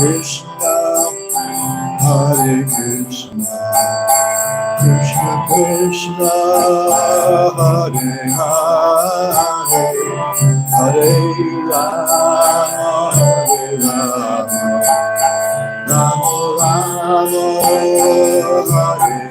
Krishna, Hare Krishna, Krishna Krishna, Hare Hare, Hare Rama, Hare Rama, Rama Rama, Hare Hare.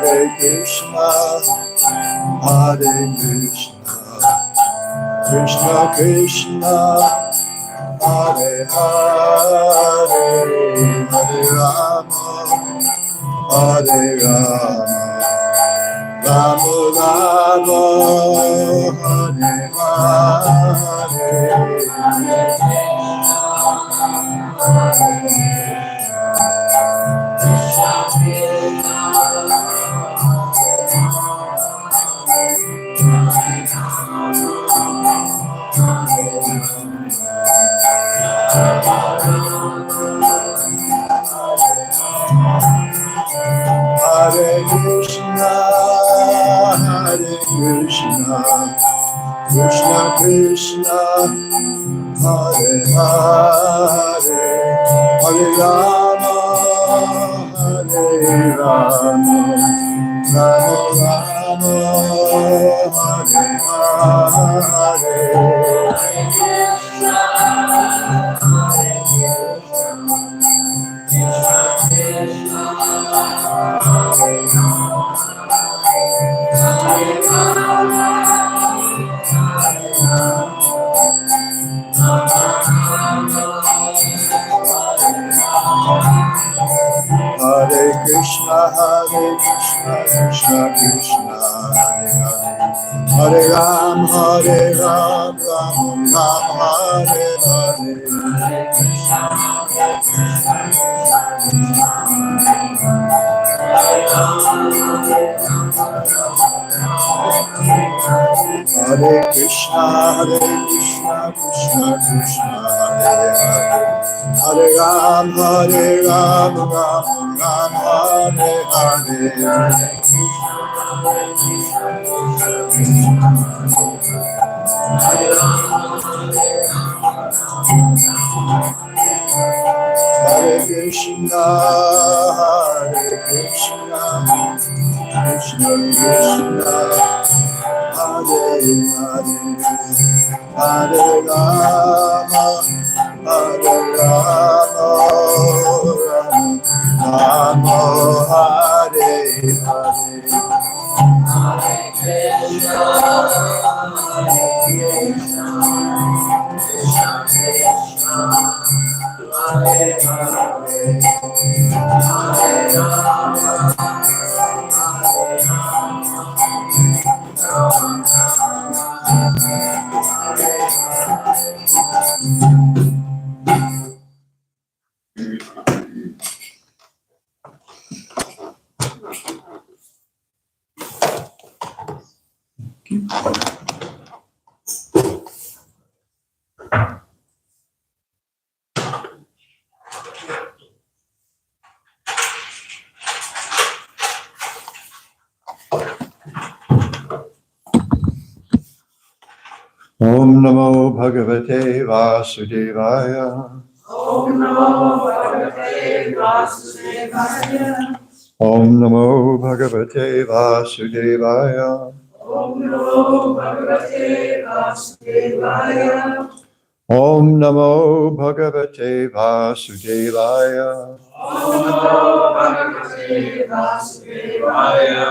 Hare Krishna, Hare Krishna, Krishna Krishna, Hare Hare, Hare Rama, Hare Rama, Rama Rama, Hare Hare Krishna, Hare Krishna, Krishna Krishna, Hare Hare, Hare Rama, Hare Rama, Rama Rama, Hare Hare. Hare Krishna, Krishna Krishna, Hare Hare, Hare Ram, Ram Ram, Hare Hare. Hare Krishna, Krishna Krishna, Hare Hare, Hare Ram, Ram Ram, Hare Hare. Hare Krishna, Krishna Krishna, Hare Hare, Hare Rama, Rama Hare Hare. Hare Krishna, Krishna Krishna, Hare Hare, Hare Rama, Om Namo Bhagavate Vasudevaya. Om Namo Bhagavate Vasudevaya. Om Namo Bhagavate Vasudevaya. Om Namo Bhagavate Vasudevaya. Om Namo Bhagavate Vasudevaya. Om Namo Bhagavate Vasudevaya.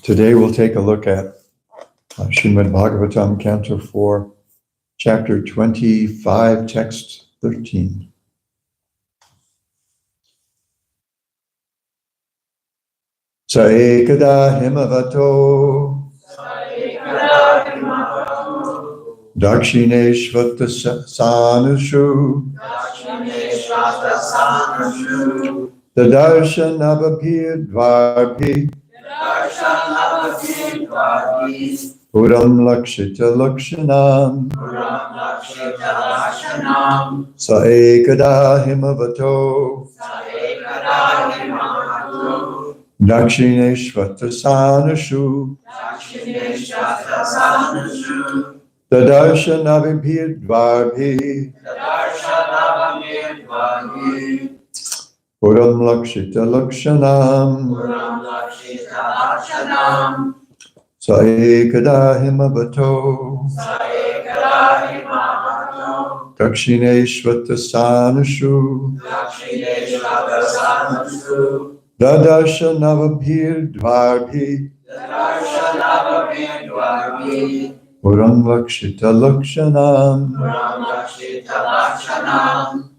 Today we'll take a look at Srimad Bhagavatam, Canto 4, Chapter 25, Text 13. Sa ekada himavato Dakshineshvatasanushu Dakshineshvatasanushu Dadarshanabapirdvarbi Darshanabhidvargi Puram Lakshita Lakshanam Puram Lakshita Lakshanam Sa Ekada Himavato Saekada Himavato Dakshineshvatasanushu Dakshineshvatasanushu Dadarshanabapirdvarbi Darshanabhidvargi Puram Lakshita Lakshanam Puram Lakshita Lakshanam Sa Ekada Himavato Saekada Himavato Dakshineshvatasanushu Dakshineshvatasanushu Dadarshanabapirdvarbi Darshanabhidvargi Puram Lakshita Lakshanam. Puram Lakshita Lakshanam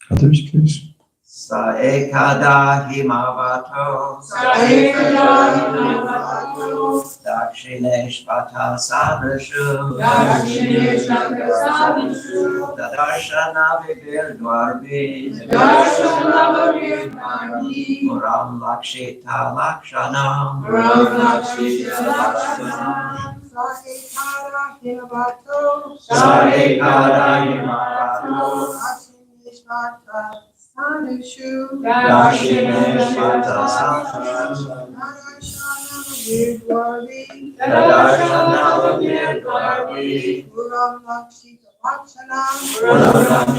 Others, please. Saekada himavato Saekada Himavato Dakshineshvatasanushu Dakshineshvatasanushu Dadarshanavirdvarbi Darshanabhidvargi Puram Lakshita Lakshanam Puram Lakshita Lakshanam Saekada Himavato Saekada Himavato Dakshineshvatasanushu Dakshineshvatasanushu Dadarshanavirdvarbi Darshanabhidvargi Puram Lakshita Lakshanam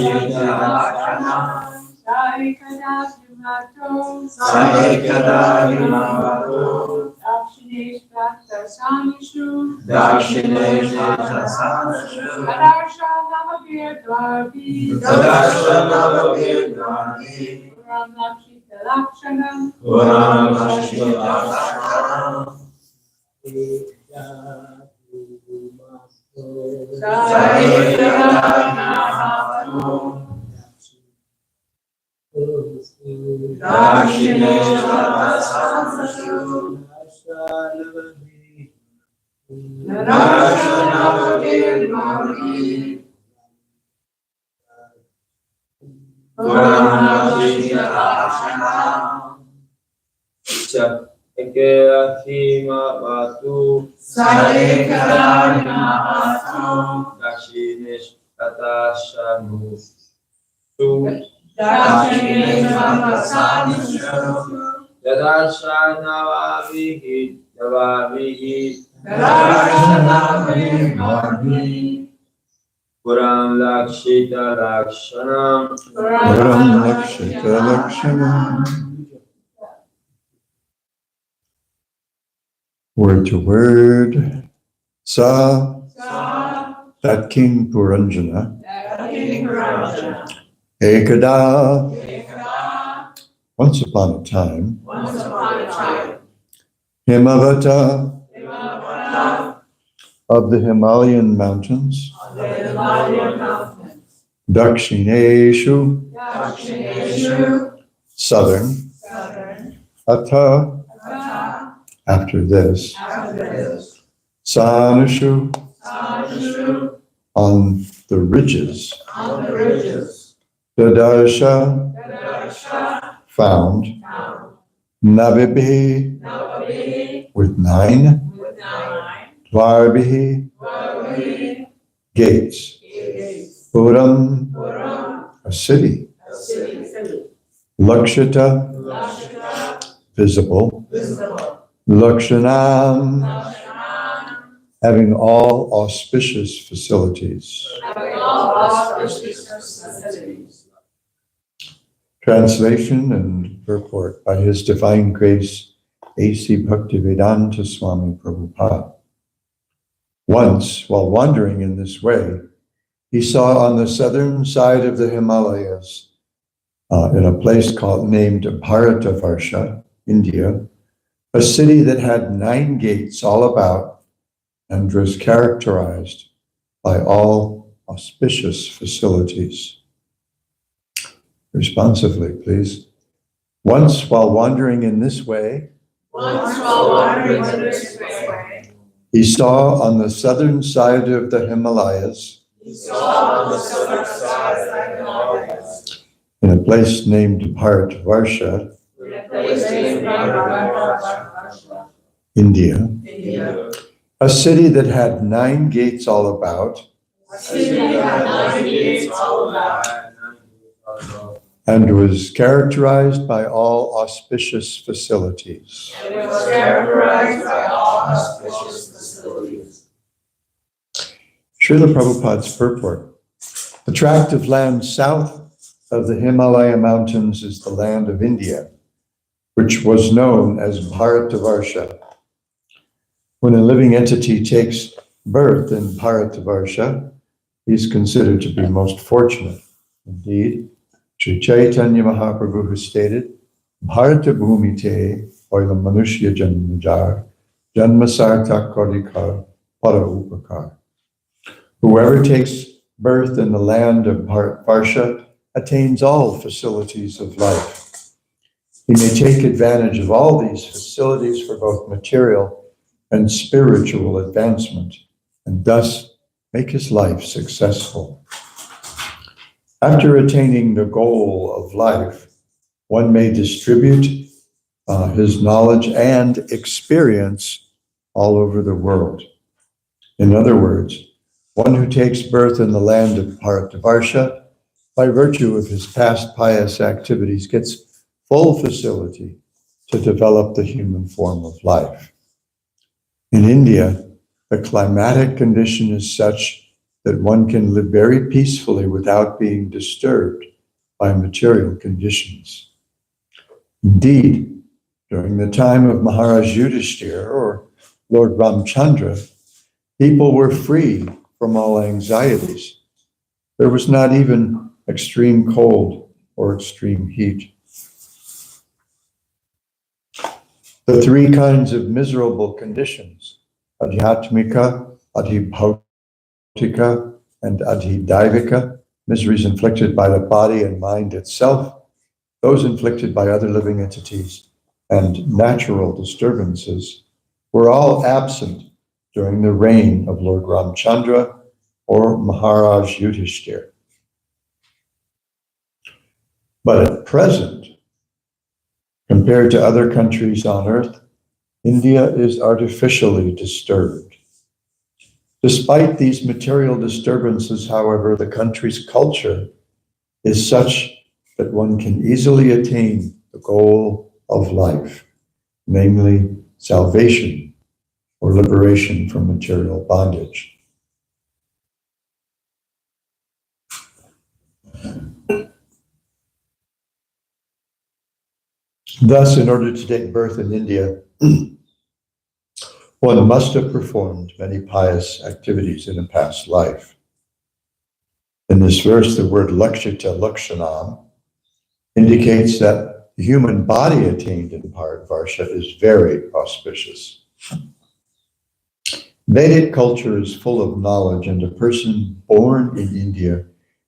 Puram Lakshita Lakshanam Saekada Himavato Saekada Himavato Dakshineshvatasanushu Dakshineshvatasanushu Dadarshanavirdvarbi Darshanabhidvargi Puram Lakshita Lakshanam Puram Lakshita Lakshanam Saekada Himavato Dakshineshvatasanushu Darshanabhidvargi Puram Lakshita Lakshanam Ekehimavatu Saekada Himavato Dakshineshvatashanu Dakshineshvatasanushu Dadarshanavihi Davavihi Darshanabhidvargi Puram Lakshita Lakshanam Puram Lakshita Lakshanam. Word to word. Sa, that King Puranjana, Ekada, once upon a time, Himavata, of the Himalayan mountains, Dakshineshu, southern, Atha, after this, Sanushu, on the ridges, Dadarsha, found, Navibhi, with 9, Dvarbihi, gates, Puram, a city, Lakshita, visible, Lakshanam, having all auspicious facilities. Translation and purport by His Divine Grace, A.C. Bhaktivedanta Swami Prabhupada. Once, while wandering in this way, he saw on the southern side of the Himalayas, in a place named Bharatavarsha, India, a city that had 9 gates all about and was characterized by all auspicious facilities. Responsively, please. Once, while wandering in this way, He saw on the southern side of the Himalayas, He saw on the southern side of the Himalayas, in a place named Bharatvarsha, in a place named Bhagavatam, India, India, a city that had 9 gates all about, a city that had 9 gates all about, and was characterized by all auspicious facilities. and it was characterized by all auspicious facilities. Srila Prabhupada's purport. The tract of land south of the Himalaya mountains is the land of India, which was known as Bharatavarsha. When a living entity takes birth in Bharatavarsha, he is considered to be most fortunate. Indeed, Sri Chaitanya Mahaprabhu has stated, Bharata Bhumite Oila Manushya Janmajar Janmasartak Kodikar Para Upakar. Whoever takes birth in the land of Bharatvarsha attains all facilities of life. He may take advantage of all these facilities for both material and spiritual advancement, and thus make his life successful. After attaining the goal of life, one may distribute his knowledge and experience all over the world. In other words, one who takes birth in the land of Bharatavarsha, by virtue of his past pious activities, gets full facility to develop the human form of life. In India, the climatic condition is such that one can live very peacefully without being disturbed by material conditions. Indeed, during the time of Maharaj Yudhishthira or Lord Ramchandra, people were free from all anxieties. There was not even extreme cold or extreme heat. The 3 kinds of miserable conditions, adhyatmika, adhibhautika, and adhidaivika, miseries inflicted by the body and mind itself, those inflicted by other living entities, and natural disturbances, were all absent during the reign of Lord Ramchandra or Maharaj Yudhishthira. But at present, compared to other countries on earth, India is artificially disturbed. Despite these material disturbances, however, the country's culture is such that one can easily attain the goal of life, namely salvation or liberation from material bondage. Thus, in order to take birth in India, one must have performed many pious activities in a past life. In this verse, the word lakshita lakshanam indicates that the human body attained in Bharatvarsha is very auspicious. Vedic culture is full of knowledge, and a person born in India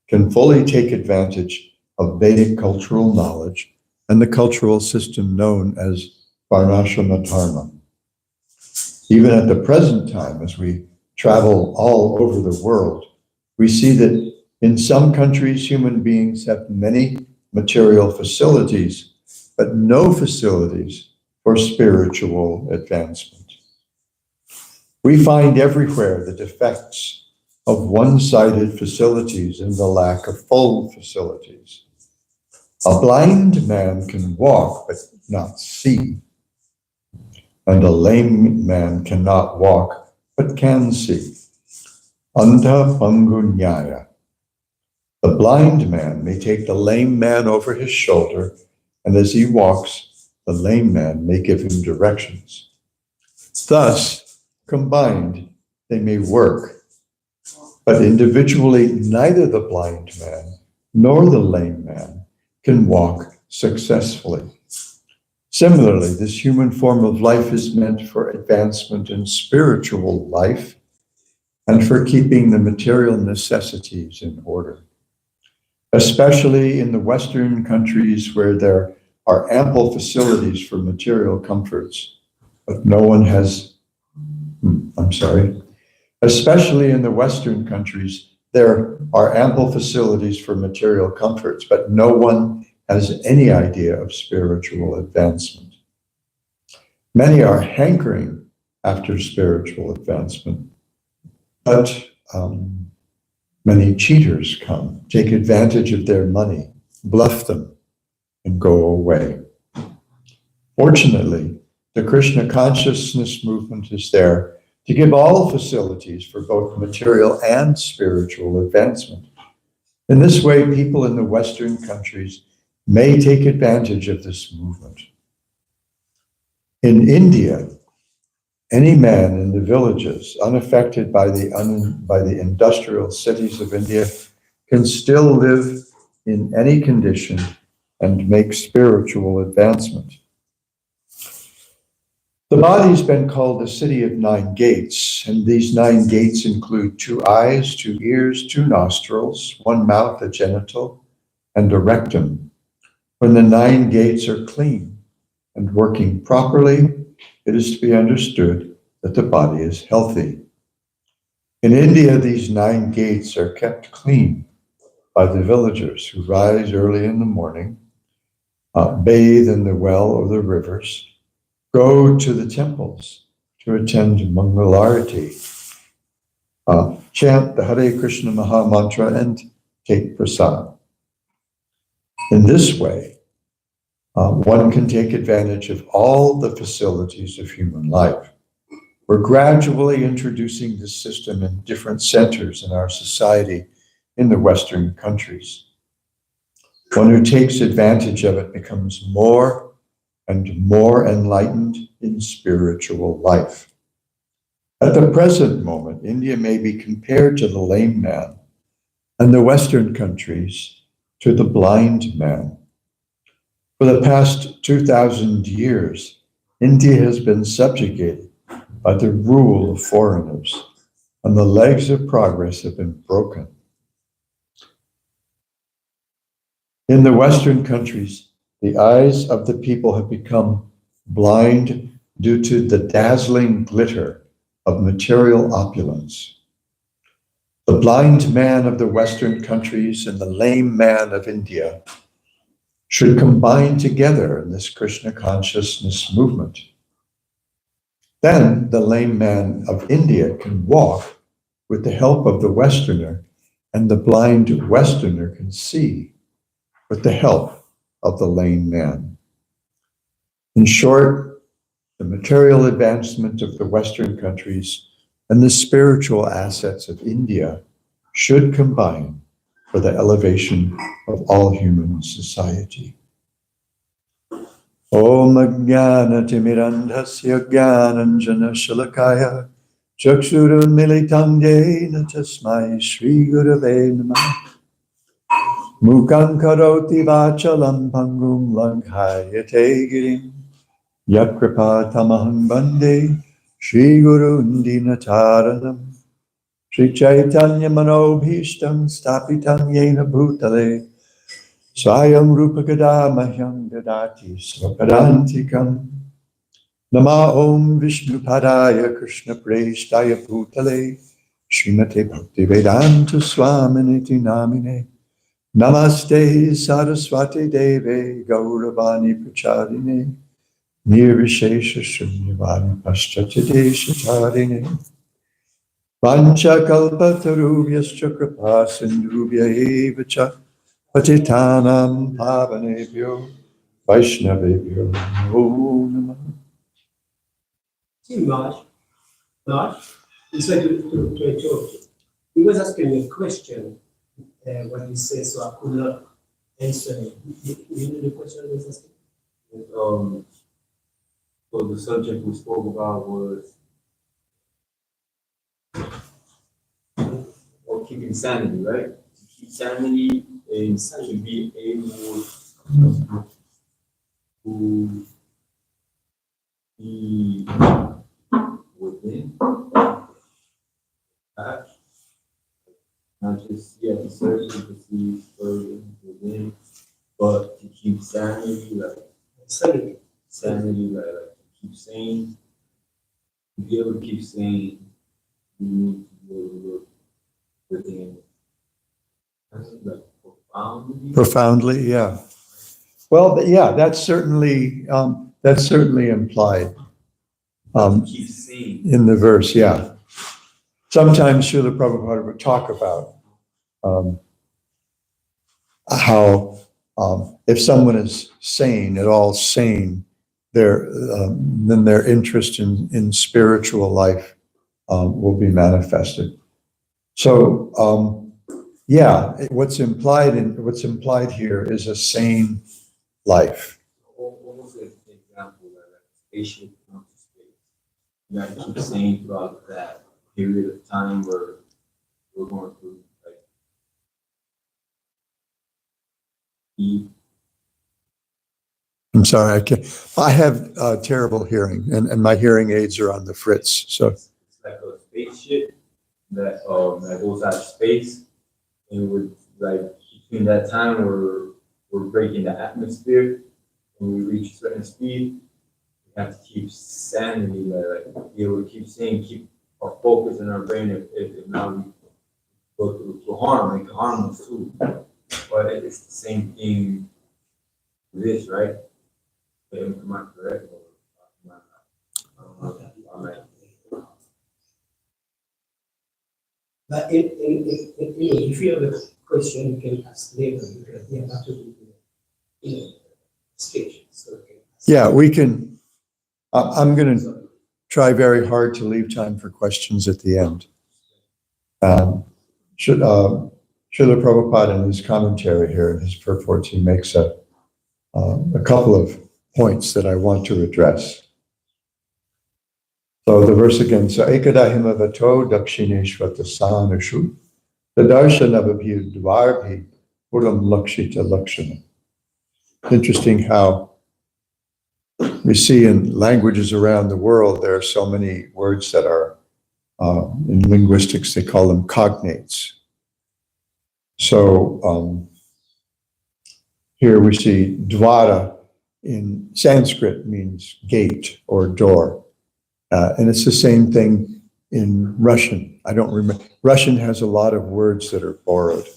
can fully take advantage of Vedic cultural knowledge and the cultural system known as Varnashrama Dharma. Even at the present time, as we travel all over the world, we see that in some countries, human beings have many material facilities, but no facilities for spiritual advancement. We find everywhere the defects of one-sided facilities and the lack of full facilities. A blind man can walk but not see, and a lame man cannot walk but can see. Andha pangu nyaya. The blind man may take the lame man over his shoulder, and as he walks, the lame man may give him directions. Thus, combined, they may work, but individually, neither the blind man nor the lame man can walk successfully. Similarly, this human form of life is meant for advancement in spiritual life and for keeping the material necessities in order. Especially in the Western countries where there are ample facilities for material comforts, but no one has I'm sorry. Especially in the Western countries, there are ample facilities for material comforts, but no one has any idea of spiritual advancement. Many are hankering after spiritual advancement, but many cheaters come, take advantage of their money, bluff them, and go away. Fortunately, the Krishna consciousness movement is there to give all facilities for both material and spiritual advancement. In this way, people in the Western countries may take advantage of this movement. In India, any man in the villages unaffected by the industrial cities of India can still live in any condition and make spiritual advancement. The body's been called the city of 9 gates, and these 9 gates include 2 eyes, 2 ears, 2 nostrils, 1 mouth, a genital, and a rectum. When the 9 gates are clean and working properly, it is to be understood that the body is healthy. In India, these 9 gates are kept clean by the villagers who rise early in the morning, bathe in the well or the rivers, go to the temples to attend Mangalarati, chant the Hare Krishna Maha Mantra, and take prasad. In this way, one can take advantage of all the facilities of human life. We're gradually introducing this system in different centers in our society in the Western countries. One who takes advantage of it becomes more and more enlightened in spiritual life. At the present moment, India may be compared to the lame man, and the Western countries to the blind man. For the past 2,000 years, India has been subjugated by the rule of foreigners, and the legs of progress have been broken. In the Western countries, the eyes of the people have become blind due to the dazzling glitter of material opulence. The blind man of the Western countries and the lame man of India should combine together in this Krishna consciousness movement. Then the lame man of India can walk with the help of the Westerner, and the blind Westerner can see with the help of the lame man. In short, the material advancement of the Western countries and the spiritual assets of India should combine for the elevation of all human society. Om Jnana Timirandhasya Jnananjana Shalakaya Chakshurunmilitam Yena Tasmai Shri Gurave Namah Mukhaṁ karoti vachalam pangum langhayate girim yat kripatamaham bande Shri Gurun Dinataranam Shri Chaitanya Manobhishtam Stapitam Yena Bhutale Swayam Rupa Gadamahyam Dadati Swapadantikam Nama Om Vishnu Padaya Krishna Preshtaya Bhutale Srimate Bhakti Vedanta Swaminiti Namine Namaste Saraswati Deve Gauravani Pracharine Nirvishesha Shunyavani Paschatidesha Charine Vancha Kalpatarubhyascha Kripa Sindhubhya Evacha Patitanam Pavanebhyo Vaishnavebhyo Namo Namah. See, Marsh, inside to interrupt you. He was asking me a question when he said, so I could not answer him. You know the question he was asking? So the subject we spoke about was keeping sanity, right? To keep sanity and to be able to be within that, not just the surface to see further within, but to keep sanity, like to keep sane, be able to keep saying you need to be able to look within, like profoundly. Profoundly, yeah. Well, yeah, that's certainly implied Keep saying. in the verse, yeah. Sometimes Srila Prabhupada would talk about how if someone is sane, at all sane, then their interest in spiritual life will be manifested. So, yeah, what's implied here is a sane life. Almost like an example, like a spaceship comes to space. You gotta keep saying throughout that period of time where we're going through like deep. I'm sorry, I have terrible hearing, and my hearing aids are on the fritz, so. It's like a spaceship that goes out of space, and we're like between that time where we're breaking the atmosphere, when we reach a certain speed, we have to keep sanity, like be able to keep saying, keep our focus in our brain. If not, we go to harm, it can harm us too. But it's the same thing with this, right? Am I correct? But if you have a question, you can ask later, because they have to do stage. So you can ask. Yeah, we can, I'm going to try very hard to leave time for questions at the end. Srila Prabhupada in his commentary here, in his purports, he makes a couple of points that I want to address. So the verse again, so ekadahima vato dakshineshvata sanashu, the darshanavabhi dvarbhi puram lakshita lakshana. Interesting how we see in languages around the world, there are so many words that are, in linguistics, they call them cognates. So here we see dvara in Sanskrit means gate or door. And it's the same thing in Russian. I don't remember. Russian has a lot of words that are borrowed.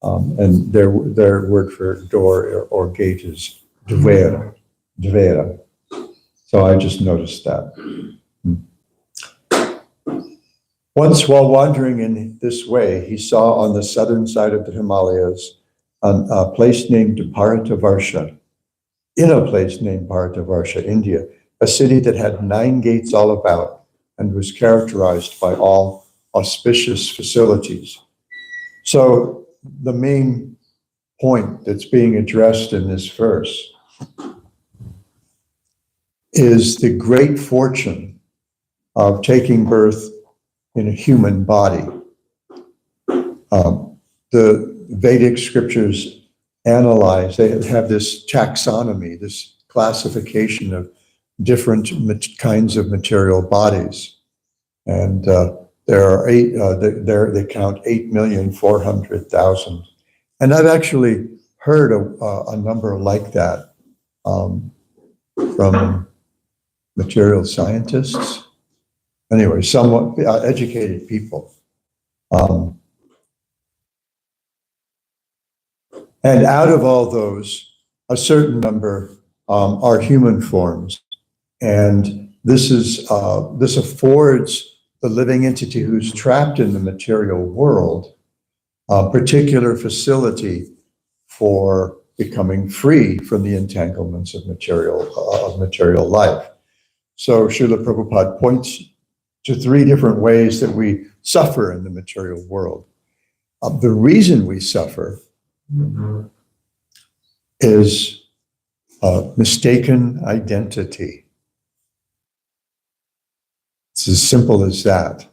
And their word for door or gate is dvera. Dvera. So I just noticed that. Once while wandering in this way, he saw on the southern side of the Himalayas a place named Bharatavarsha. In a place named Bharatavarsha, India, a city that had 9 gates all about and was characterized by all auspicious facilities. So the main point that's being addressed in this verse is the great fortune of taking birth in a human body. The Vedic scriptures analyze, they have this taxonomy, this classification of different kinds of material bodies. And there are they count 8,400,000. And I've actually heard a number like that from material scientists. Anyway, somewhat educated people. And out of all those, a certain number are human forms. And this affords the living entity who's trapped in the material world a particular facility for becoming free from the entanglements of material life. So Srila Prabhupada points to 3 different ways that we suffer in the material world. The reason we suffer is mistaken identity. It's as simple as that.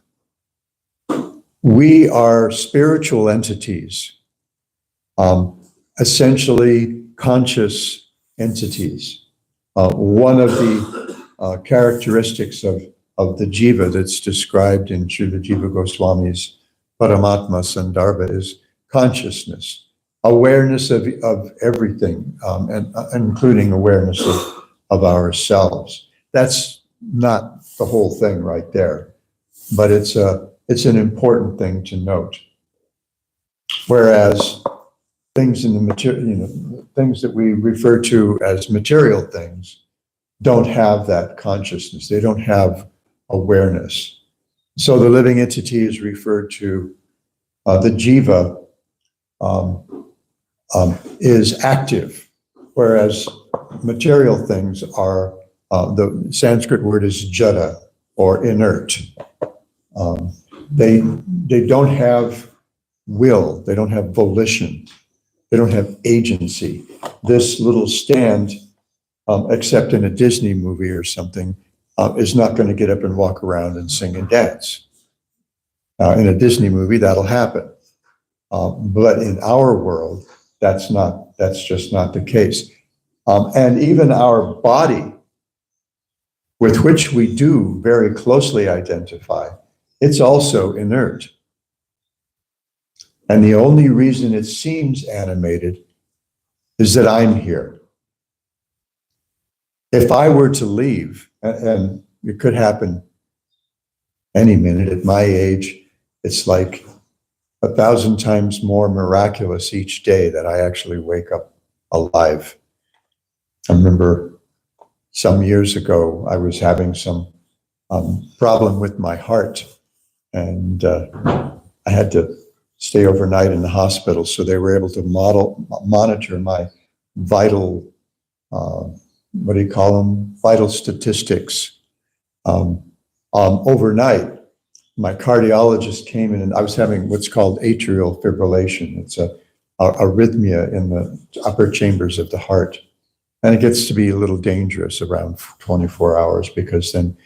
We are spiritual entities, essentially conscious entities. One of the characteristics of the jiva that's described in Srila Jiva Goswami's Paramatma Sandarbha is consciousness, awareness of everything, and including awareness of ourselves. That's not the whole thing right there. But it's an important thing to note. Whereas things in the material, things that we refer to as material things don't have that consciousness. They don't have awareness. So the living entity is referred to, the jiva is active, whereas material things are, the Sanskrit word is jada, or inert. They don't have will, they don't have volition, they don't have agency. This little stand, except in a Disney movie or something, is not going to get up and walk around and sing and dance. In a Disney movie, that'll happen. But in our world, that's just not the case. And even our body, with which we do very closely identify, it's also inert. And the only reason it seems animated is that I'm here. If I were to leave, and it could happen any minute at my age, it's like 1,000 times more miraculous each day that I actually wake up alive. I remember some years ago, I was having some problem with my heart, and I had to stay overnight in the hospital, so they were able to monitor my vital, what do you call them? Vital statistics overnight. My cardiologist came in, and I was having what's called atrial fibrillation. It's a arrhythmia in the upper chambers of the heart. And it gets to be a little dangerous around 24 hours, because then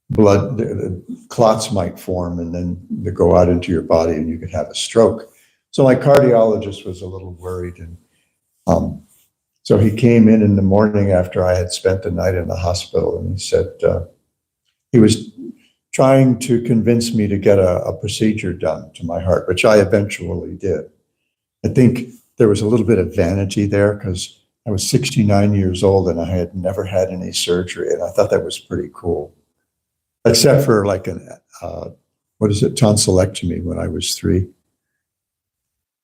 the clots might form, and then they go out into your body and you could have a stroke. So my cardiologist was a little worried. And so he came in the morning after I had spent the night in the hospital, and he said, he was trying to convince me to get a procedure done to my heart, which I eventually did. I think there was a little bit of vanity there, because I was 69 years old and I had never had any surgery, and I thought that was pretty cool. Except for like tonsillectomy when I was 3.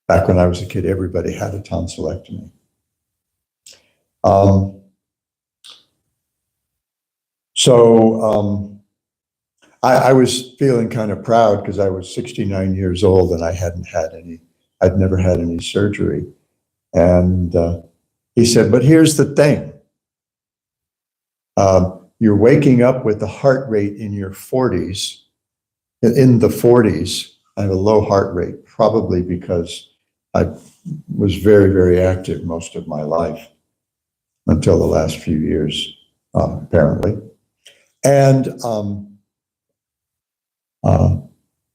Back when I was a kid, everybody had a tonsillectomy. I was feeling kind of proud, because I was 69 years old and I'd never had any surgery. And he said, but here's the thing. You're waking up with the heart rate in your 40s, in the 40s. I have a low heart rate, probably because I was very, very active most of my life, until the last few years, apparently. And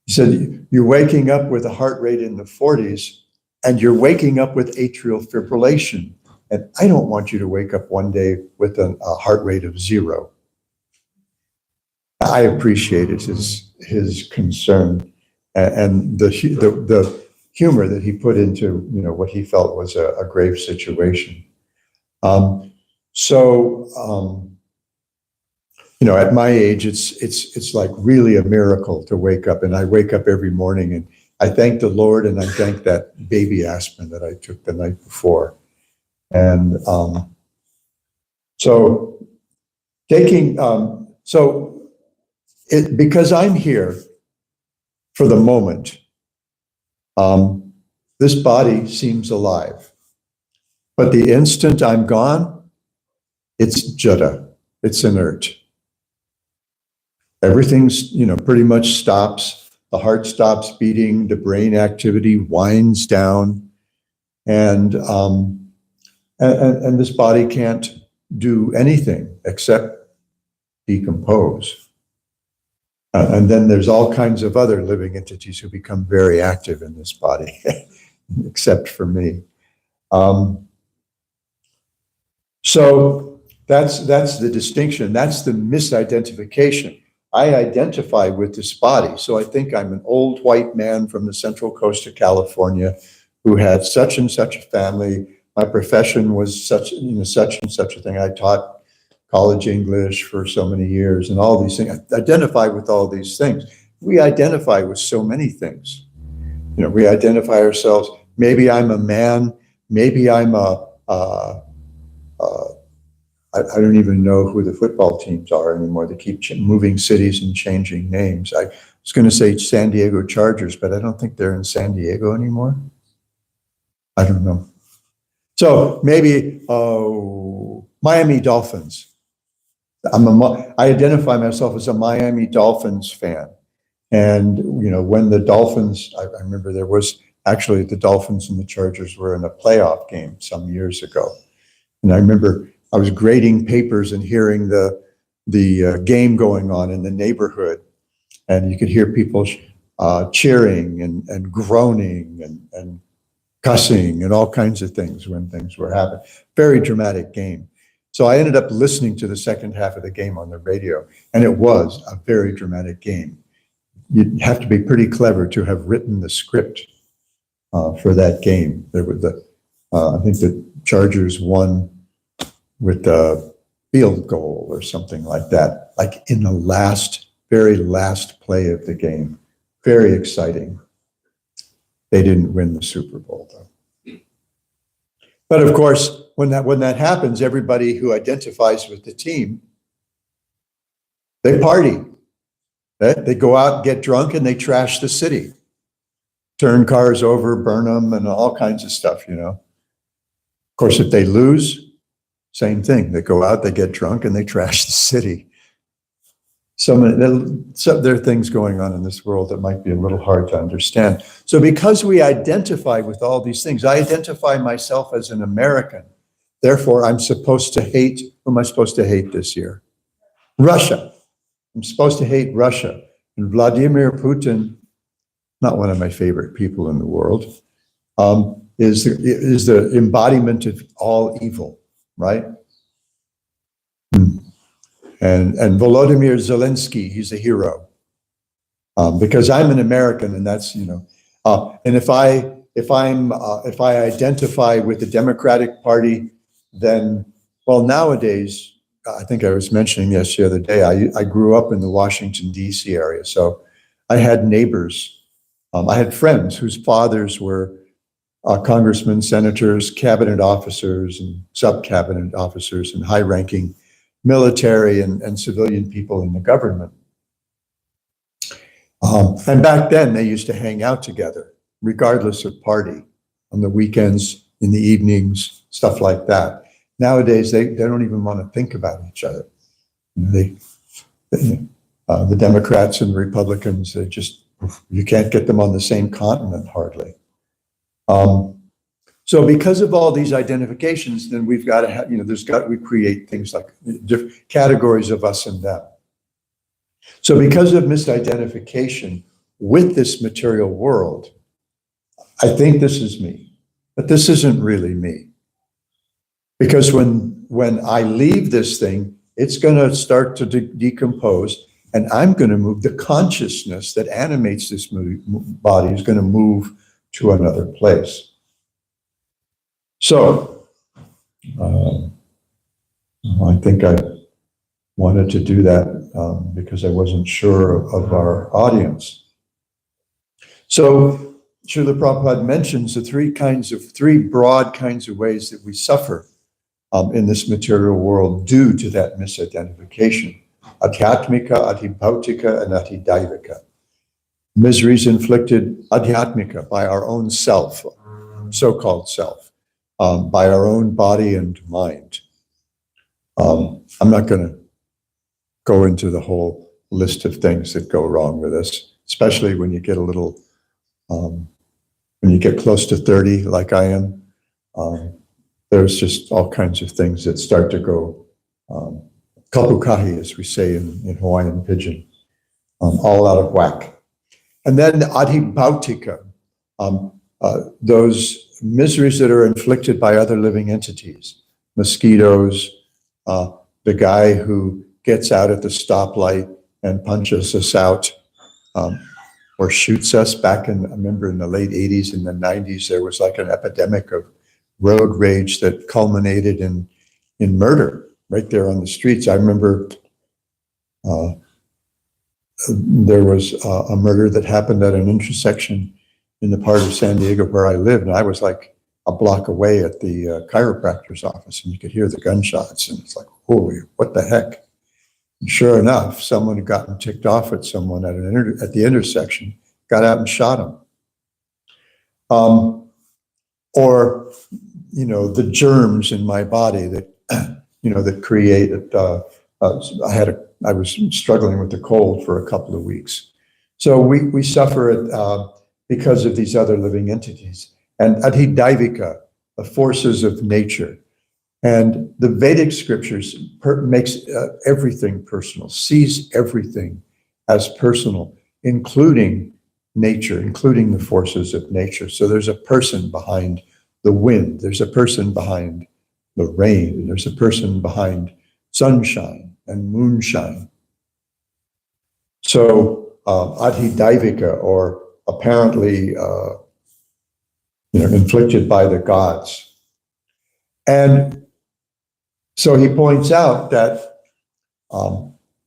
he said, you're waking up with a heart rate in the 40s, and you're waking up with atrial fibrillation. And I don't want you to wake up one day with a heart rate of 0. I appreciated his concern and the humor that he put into what he felt was a grave situation. At my age, it's like really a miracle to wake up, and I wake up every morning and I thank the Lord, and I thank that baby aspirin that I took the night before. And because I'm here for the moment, this body seems alive. But the instant I'm gone, it's jada, it's inert. Everything's, pretty much stops. The heart stops beating, the brain activity winds down, and this body can't do anything except decompose. And then there's all kinds of other living entities who become very active in this body, except for me. So that's the distinction. That's the misidentification. I identify with this body. So I think I'm an old white man from the central coast of California who had such and such a family. My profession was such and such a thing. I taught college English for so many years and all these things. I identify with all these things. We identify with so many things. You know, we identify ourselves. Maybe I'm a man. Maybe I'm I don't even know who the football teams are anymore. They keep moving cities and changing names. I was going to say San Diego Chargers, but I don't think they're in San Diego anymore. I don't know. So maybe Miami Dolphins. I identify myself as a Miami Dolphins fan. And, you know, when the Dolphins, I remember there was actually the Dolphins and the Chargers were in a playoff game some years ago. And I remember I was grading papers and hearing the game going on in the neighborhood. And you could hear people cheering and groaning and cussing and all kinds of things when things were happening. Very dramatic game. So I ended up listening to the second half of the game on the radio, and it was a very dramatic game. You'd have to be pretty clever to have written the script for that game. There were I think the Chargers won with a field goal or something like that, like in the very last play of the game. Very exciting. They didn't win the Super Bowl though. But of course, when that happens, everybody who identifies with the team, they party. They go out, get drunk, and they trash the city. Turn cars over, burn them, and all kinds of stuff, you know. Of course, if they lose, same thing. They go out, they get drunk, and they trash the city. There are things going on in this world that might be a little hard to understand. So because we identify with all these things, I identify myself as an American. Therefore, I'm supposed to hate, who am I supposed to hate this year? Russia. I'm supposed to hate Russia. And Vladimir Putin, not one of my favorite people in the world, is the embodiment of all evil, right? And Volodymyr Zelensky, he's a hero. Because I'm an American, and that's, you know, and if I identify with the Democratic Party, then, well, nowadays, I think I was mentioning this the other day, I grew up in the Washington, D.C. area. So I had neighbors. I had friends whose fathers were congressmen, senators, cabinet officers, and sub-cabinet officers, and high-ranking military and civilian people in the government. And back then, they used to hang out together, regardless of party, on the weekends, in the evenings, stuff like that. Nowadays, they don't even want to think about each other. The Democrats and Republicans, you can't get them on the same continent hardly. So because of all these identifications, then we've got to have, we create things like different categories of us and them. So because of misidentification with this material world, I think this is me, but this isn't really me. Because when I leave this thing, it's going to start to decompose, and I'm going to move, the consciousness that animates this body is going to move to another place. So, I think I wanted to do that because I wasn't sure of our audience. So, Srila Prabhupada mentions the three broad kinds of ways that we suffer in this material world due to that misidentification. Adhyatmika, adhibhautika, and adhidaivika. Miseries inflicted adhyatmika by our own self, so-called self, by our own body and mind. I'm not going to go into the whole list of things that go wrong with us, especially when you get a little, when you get close to 30, like I am. There's just all kinds of things that start to go kapukahi, as we say in Hawaiian Pidgin, all out of whack. And then the adhibhautika, those miseries that are inflicted by other living entities, mosquitoes, the guy who gets out at the stoplight and punches us out, or shoots us. I remember in the late 80s and the 90s, there was like an epidemic of road rage that culminated in murder right there on the streets. I remember there was a murder that happened at an intersection in the part of San Diego where I lived, and I was like a block away at the chiropractor's office, and you could hear the gunshots, and it's like, holy, what the heck? And sure enough, someone had gotten ticked off at someone at at the intersection, got out and shot him. Or, the germs in my body that, that created, I was struggling with the cold for a couple of weeks. So we suffer it because of these other living entities. And adhidaivika, the forces of nature. And the Vedic scriptures makes everything personal, sees everything as personal, including nature, including the forces of nature. So there's a person behind the wind, there's a person behind the rain, there's a person behind sunshine and moonshine. So adhidaivika, or apparently inflicted by the gods. And so he points out that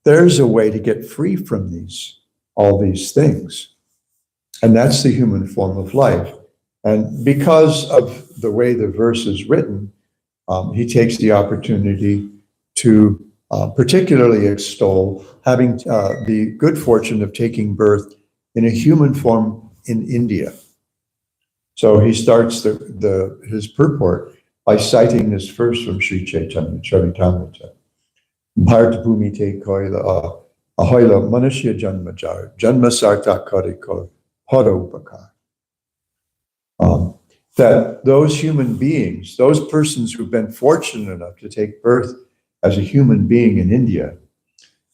there's a way to get free from all these things. And that's the human form of life. And because of the way the verse is written, he takes the opportunity to particularly extol having the good fortune of taking birth in a human form in India. So he starts his purport by citing this verse from Sri Chaitanya Charitamrita. Bharata Bhumi te koila ahoila manashya janma jar janma sarta kariko pada upakar. That those human beings, those persons who've been fortunate enough to take birth as a human being in India,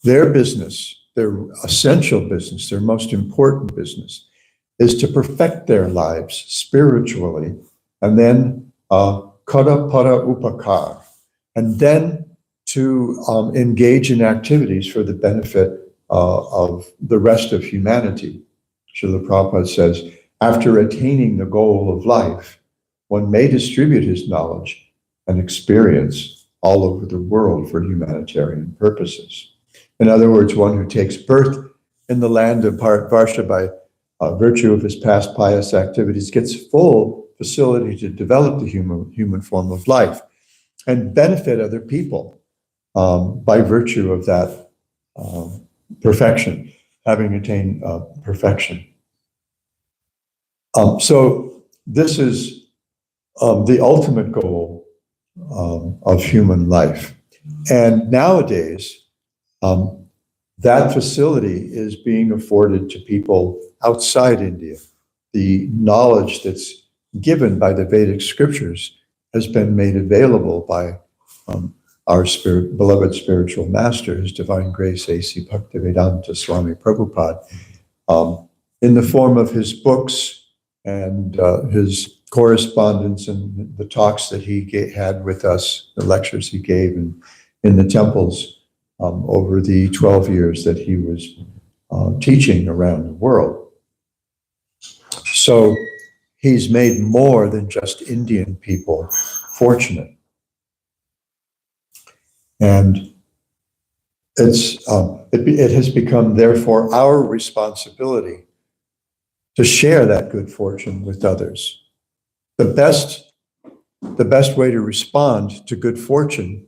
their business, their essential business, their most important business, is to perfect their lives spiritually, and then kara para upakar, and then to engage in activities for the benefit of the rest of humanity. Srila Prabhupada says, after attaining the goal of life, one may distribute his knowledge and experience all over the world for humanitarian purposes. In other words, one who takes birth in the land of Bharatvarsha by virtue of his past pious activities gets full facility to develop the human form of life and benefit other people by virtue of that perfection, having attained perfection. So this is the ultimate goal of human life. And nowadays, that facility is being afforded to people outside India. The knowledge that's given by the Vedic scriptures has been made available by our beloved spiritual master, His Divine Grace A.C. Bhaktivedanta Swami Prabhupada, in the form of his books and his correspondence and the talks that he had with us, the lectures he gave in the temples over the 12 years that he was teaching around the world. So he's made more than just Indian people fortunate. And it has become, therefore, our responsibility to share that good fortune with others. The best way to respond to good fortune,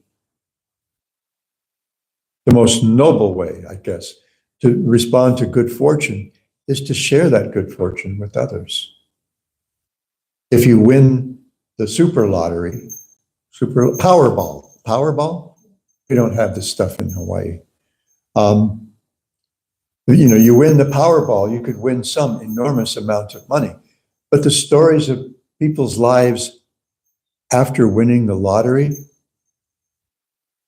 the most noble way, I guess, to respond to good fortune is to share that good fortune with others. If you win the super lottery, Powerball, we don't have this stuff in Hawaii. You win the Powerball, you could win some enormous amount of money. But the stories of people's lives after winning the lottery,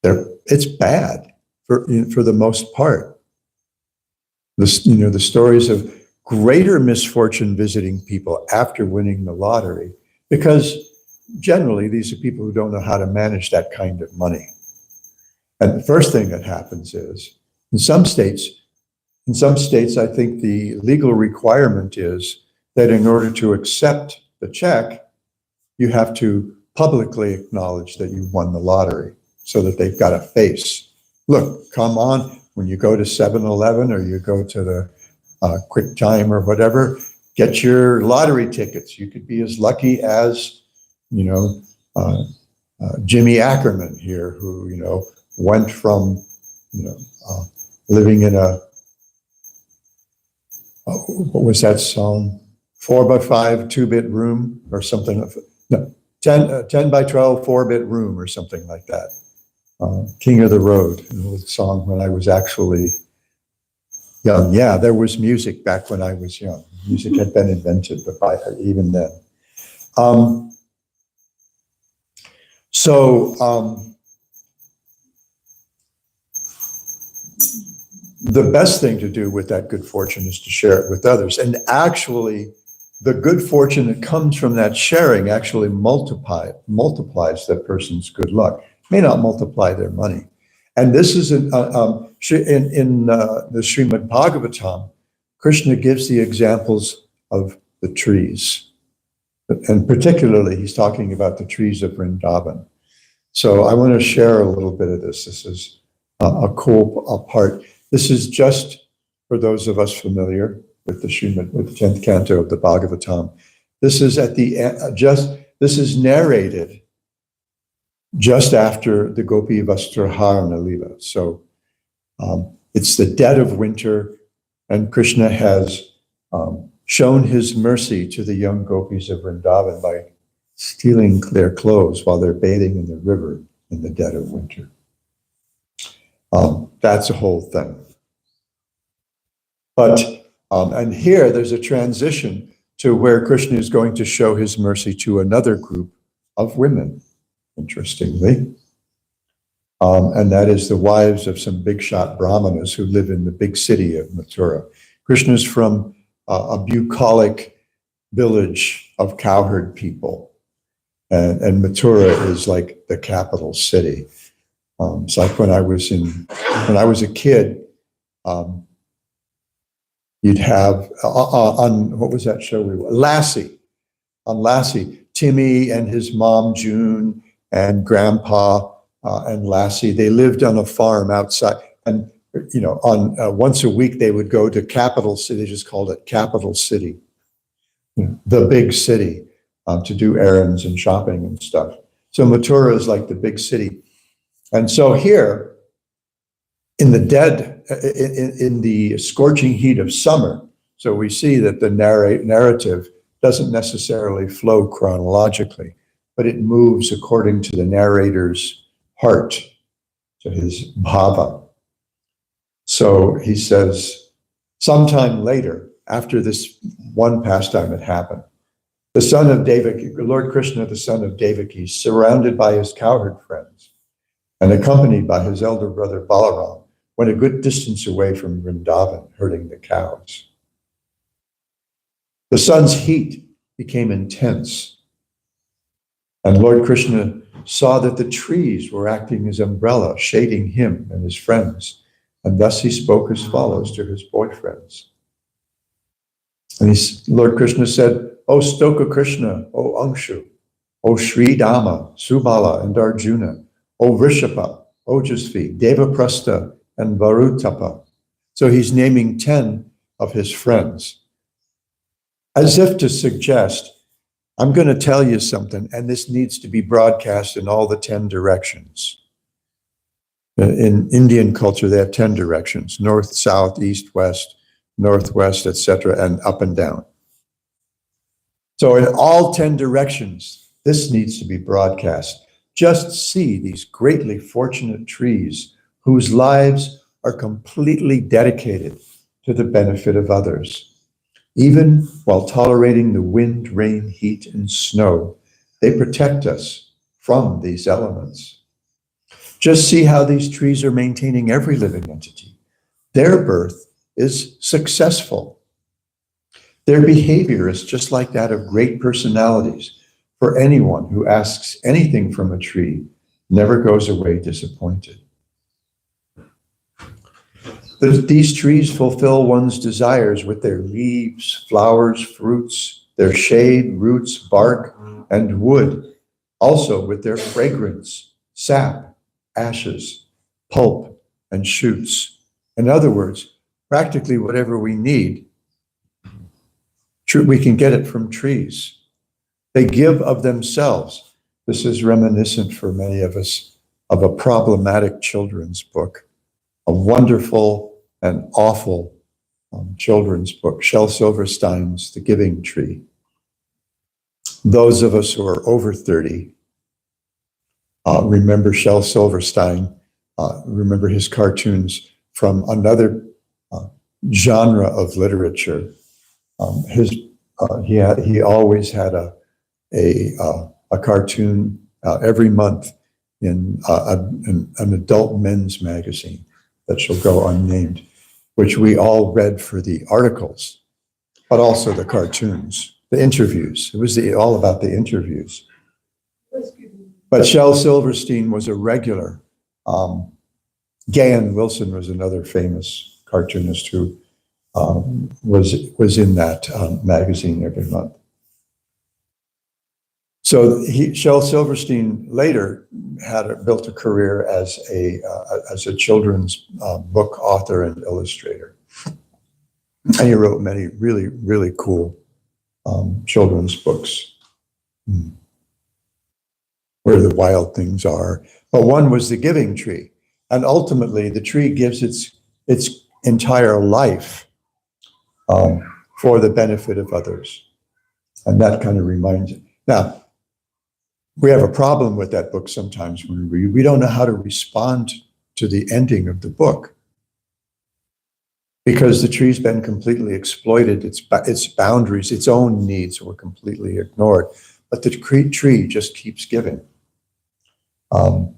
it's bad for the most part. The stories of greater misfortune visiting people after winning the lottery, because generally these are people who don't know how to manage that kind of money. And the first thing that happens is, in some states, I think the legal requirement is that in order to accept the check, you have to publicly acknowledge that you won the lottery. so that they've got a face. Look, come on, when you go to 7-Eleven or you go to the Quick Time or whatever, get your lottery tickets. You could be as lucky as, Jimmy Ackerman here, who, went from, living in a, what was that song? 4x5 2-bit room or something. No, 10 by 12 4-bit room or something like that. King of the Road, an old song when I was actually young. Yeah, there was music back when I was young. Music had been invented, but even then. The best thing to do with that good fortune is to share it with others. And actually, the good fortune that comes from that sharing actually multiplies that person's good luck. May not multiply their money. And this is in the Srimad Bhagavatam, Krishna gives the examples of the trees. And particularly, he's talking about the trees of Vrindavan. So I want to share a little bit of this. This is a cool part. This is just for those of us familiar with the Srimad, with the 10th canto of the Bhagavatam. This is at the end, this is narrated just after the Gopi Vastrahārana Lila. So it's the dead of winter, and Krishna has shown his mercy to the young gopis of Vrindavan by stealing their clothes while they're bathing in the river in the dead of winter. That's a whole thing. But, and here there's a transition to where Krishna is going to show his mercy to another group of women, interestingly. And that is the wives of some big shot brahmanas who live in the big city of Mathura. Krishna's from a bucolic village of cowherd people. And Mathura is like the capital city. It's like when I was a kid, you'd have on what was that show we were? Lassie. On Lassie, Timmy and his mom June and Grandpa and Lassie, they lived on a farm outside. And on once a week they would go to capital city. They just called it capital city, the big city, to do errands and shopping and stuff. So Mathura is like the big city. And so here, in the scorching heat of summer, so we see that the narrative doesn't necessarily flow chronologically, but it moves according to the narrator's heart, to his bhava. So he says, sometime later, after this one pastime had happened, the son of Devaki, Lord Krishna, the son of Devaki, surrounded by his cowherd friends and accompanied by his elder brother Balaram, went a good distance away from Vrindavan, herding the cows. The sun's heat became intense, and Lord Krishna saw that the trees were acting as umbrella, shading him and his friends, and thus he spoke as follows to his boyfriends. And Lord Krishna said, O Stoka Krishna, O Angshu, O Sri Dama, Subala, and Arjuna, O Vrishapa, Ojasvi, Devaprastha, and Varutapa. So he's naming 10 of his friends, as if to suggest, I'm going to tell you something, and this needs to be broadcast in all the 10 directions. In Indian culture, they have 10 directions: north, south, east, west, northwest, etc., and up and down. So in all 10 directions, this needs to be broadcast. Just see these greatly fortunate trees whose lives are completely dedicated to the benefit of others. Even while tolerating the wind, rain, heat, and snow, they protect us from these elements. Just see how these trees are maintaining every living entity. Their birth is successful. Their behavior is just like that of great personalities, for anyone who asks anything from a tree never goes away disappointed. These trees fulfill one's desires with their leaves, flowers, fruits, their shade, roots, bark, and wood, also with their fragrance, sap, ashes, pulp, and shoots. In other words, practically whatever we need, we can get it from trees. They give of themselves. This is reminiscent for many of us of a problematic children's book, a wonderful and awful children's book, Shel Silverstein's The Giving Tree. Those of us who are over 30 remember Shel Silverstein, remember his cartoons from another genre of literature. He always had a cartoon every month in an adult men's magazine that shall go unnamed, which we all read for the articles, but also the cartoons, the interviews. It was all about the interviews. But Shel Silverstein was a regular. Gahan Wilson was another famous cartoonist who was in that magazine every month. So Shel Silverstein later built a career as a children's book author and illustrator, and he wrote many really, really cool children's books, where the wild things are. But one was The Giving Tree, and ultimately the tree gives its entire life for the benefit of others, and that kind of reminds it. Now, we have a problem with that book sometimes when we read. We don't know how to respond to the ending of the book because the tree's been completely exploited. Its boundaries, its own needs were completely ignored, but the tree just keeps giving. Now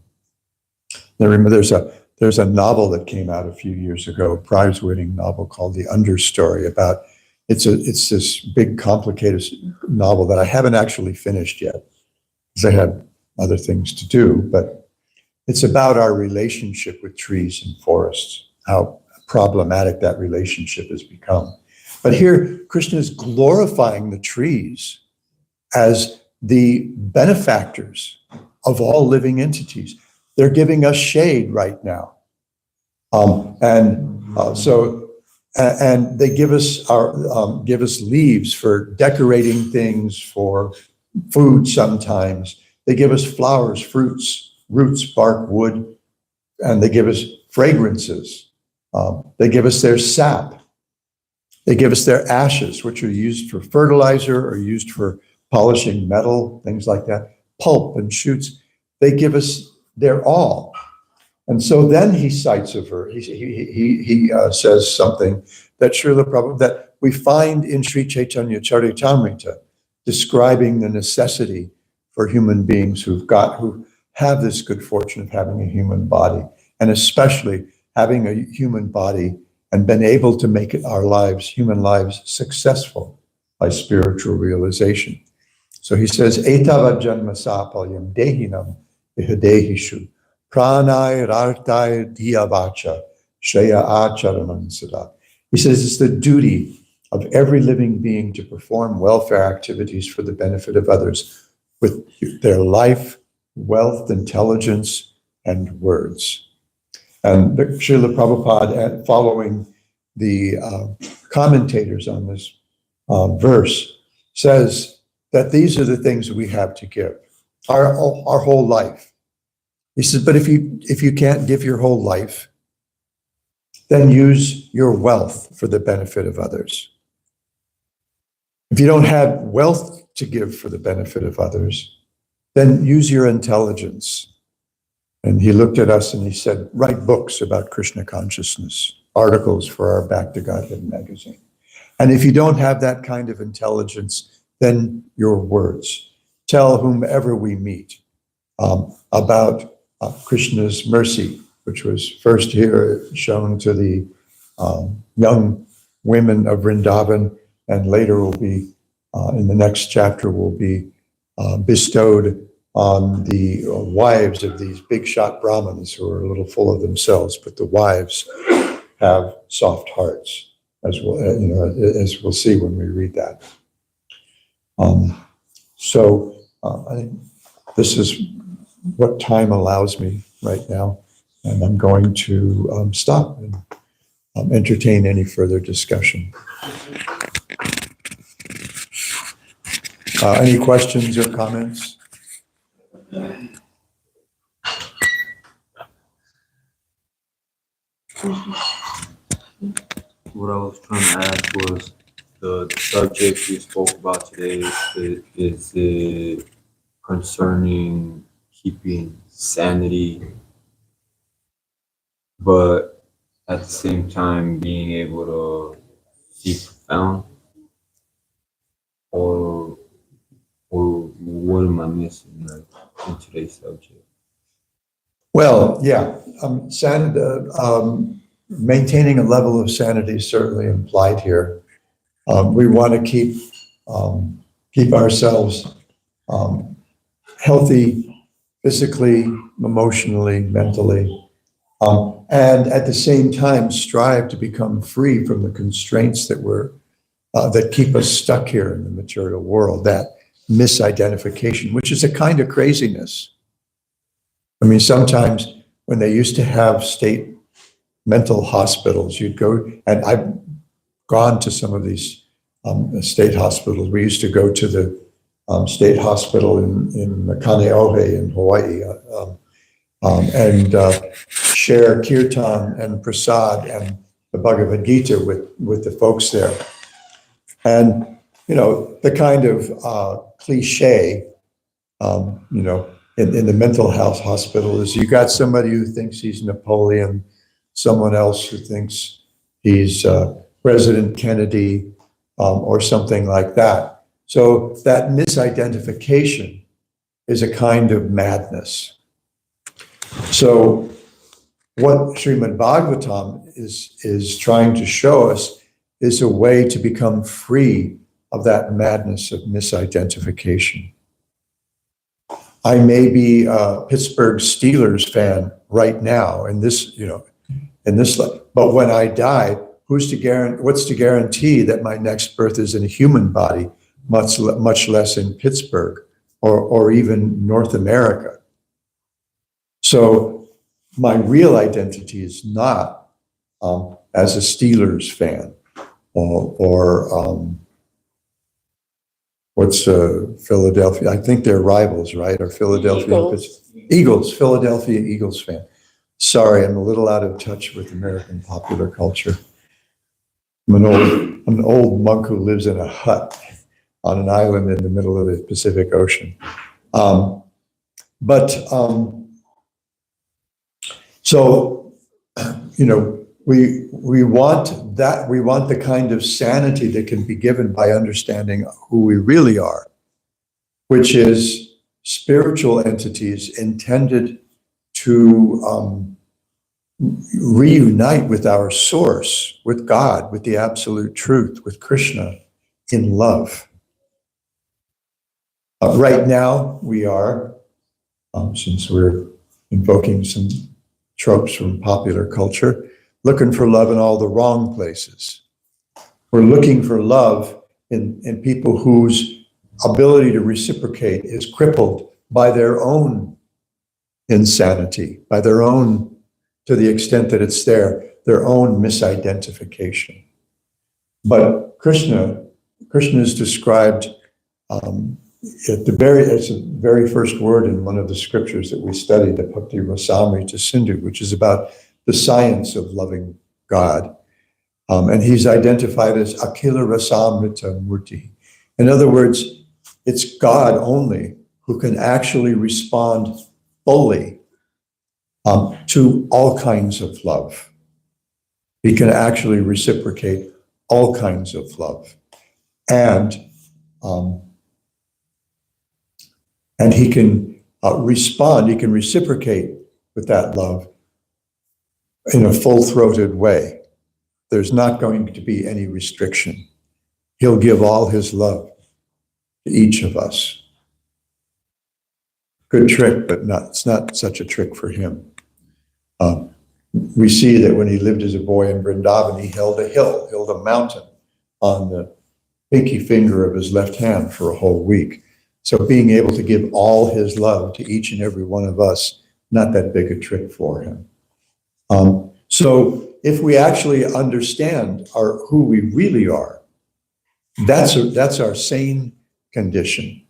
remember, there's a novel that came out a few years ago, a prize-winning novel called The Understory. About it's this big, complicated novel that I haven't actually finished yet, because I had other things to do, but it's about our relationship with trees and forests, how problematic that relationship has become. But here, Krishna is glorifying the trees as the benefactors of all living entities. They're giving us shade right now. And they give us leaves for decorating things, for food sometimes. They give us flowers, fruits, roots, bark, wood, and they give us fragrances. They give us their sap. They give us their ashes, which are used for fertilizer or used for polishing metal, things like that. Pulp and shoots. They give us their all. And so then he cites a verse. He says something that Srila Prabhupada, that we find in Sri Chaitanya Charitamrita, describing the necessity for human beings who have this good fortune of having a human body, and especially having a human body and been able to make our lives, human lives, successful by spiritual realization. So he says, Etava janma sapalyam dehinam ihadehishu pranay rartay diyavacha shreya acharanam sada. He says it's the duty of every living being to perform welfare activities for the benefit of others with their life, wealth, intelligence, and words. And Srila Prabhupada, following the commentators on this verse, says that these are the things we have to give, our whole life. He says, but if you can't give your whole life, then use your wealth for the benefit of others. If you don't have wealth to give for the benefit of others, then use your intelligence. And he looked at us and he said, write books about Krishna consciousness, articles for our Back to Godhead magazine. And if you don't have that kind of intelligence, then your words. Tell whomever we meet about Krishna's mercy, which was first here shown to the young women of Vrindavan, and later will be, in the next chapter, will be bestowed on the wives of these big shot Brahmins who are a little full of themselves, but the wives have soft hearts, as we'll see when we read that. I think this is what time allows me right now, and I'm going to stop and entertain any further discussion. Any questions or comments? What I was trying to ask was the subject we spoke about today is it concerning keeping sanity, but at the same time being able to be profound, or what am I missing in today's subject? Well, yeah, maintaining a level of sanity is certainly implied here. We want to keep ourselves healthy, physically, emotionally, mentally, and at the same time strive to become free from the constraints that keep us stuck here in the material world. That misidentification, which is a kind of craziness. I mean, sometimes when they used to have state mental hospitals, you'd go, and I've gone to some of these state hospitals. We used to go to the state hospital in Kaneohe in Hawaii and share kirtan and prasad and the Bhagavad Gita with the folks there. And, you know, the kind of cliche, you know, in the mental health hospital is you got somebody who thinks he's Napoleon, someone else who thinks he's President Kennedy, or something like that. So that misidentification is a kind of madness. So what Srimad Bhagavatam is trying to show us is a way to become free of that madness of misidentification. I may be a Pittsburgh Steelers fan right now in this, you know, but when I die, what's to guarantee that my next birth is in a human body, much less in Pittsburgh or even North America? So my real identity is not as a Steelers fan or what's Philadelphia? I think they're rivals, right? Or Philadelphia Eagles, Philadelphia Eagles fan. Sorry, I'm a little out of touch with American popular culture. I'm an old monk who lives in a hut on an island in the middle of the Pacific Ocean. So, you know, we want the kind of sanity that can be given by understanding who we really are, which is spiritual entities intended to reunite with our source, with God, with the absolute truth, with Krishna in love. Right now, we are, since we're invoking some tropes from popular culture, looking for love in all the wrong places. We're looking for love in people whose ability to reciprocate is crippled by their own insanity, by their own, to the extent that it's their own misidentification. But Krishna is described at the very first word in one of the scriptures that we studied, the Bhakti Rasamrita Sindhu, which is about the science of loving God. And he's identified as Akhila Rasamrita Murti. In other words, it's God only who can actually respond fully to all kinds of love. He can actually reciprocate all kinds of love. And he can respond, he can reciprocate with that love in a full-throated way. There's not going to be any restriction. He'll give all his love to each of us. Good trick, but it's not such a trick for him. We see that when he lived as a boy in Vrindavan, he held a mountain on the pinky finger of his left hand for a whole week. So being able to give all his love to each and every one of us, not that big a trick for him. So if we actually understand who we really are, that's our sane condition.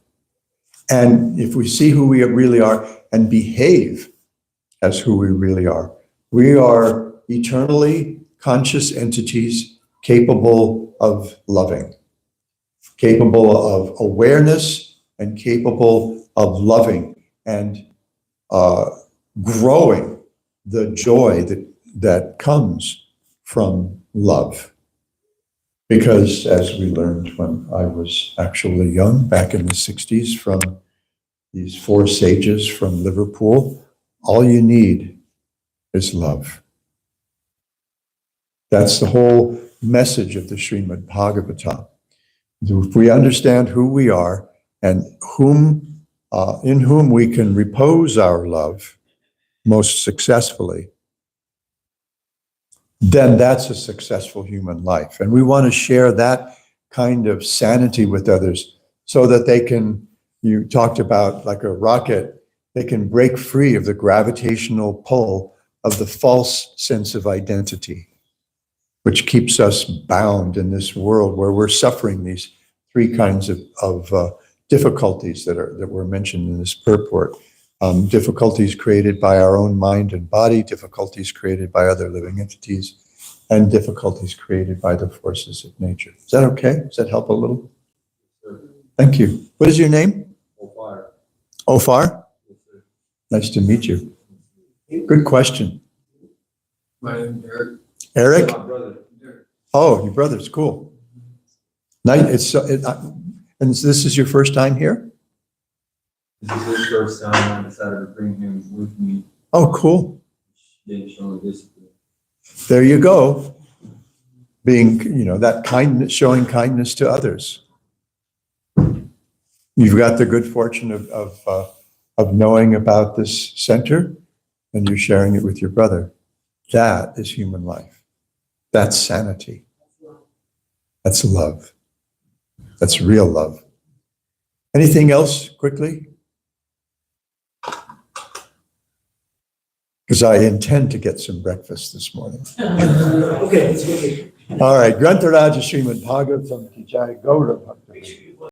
And if we see who we really are and behave as who we are eternally conscious entities capable of loving, capable of awareness, and capable of loving and growing the joy that comes from love. Because as we learned when I was actually young, back in the 60s, from these 4 sages from Liverpool, all you need is love. That's the whole message of the Srimad Bhagavatam. If we understand who we are and in whom we can repose our love most successfully, then that's a successful human life. And we want to share that kind of sanity with others so that they can, you talked about like a rocket, they can break free of the gravitational pull of the false sense of identity, which keeps us bound in this world where we're suffering these 3 kinds of difficulties that were mentioned in this purport. Difficulties created by our own mind and body, difficulties created by other living entities, and difficulties created by the forces of nature. Is that okay? Does that help a little? Sure. Thank you. What is your name? Fire. Ofar? Yes, sir. Nice to meet you. Good question. My name is Eric. Eric? My brother. Eric. Oh, your brother's cool. Nice. And this is your first time here? This is his first time. I decided to bring him with me. Oh, cool. He didn't show me discipline. There you go. Being, that kindness, showing kindness to others. You've got the good fortune of knowing about this center, and you're sharing it with your brother. That is human life. That's sanity. That's love. That's real love. Anything else quickly? Because I intend to get some breakfast this morning. Okay, it's okay. All right, Grantaraja Srimad Bhagavatam Ki Jai, Gaura Bhakta.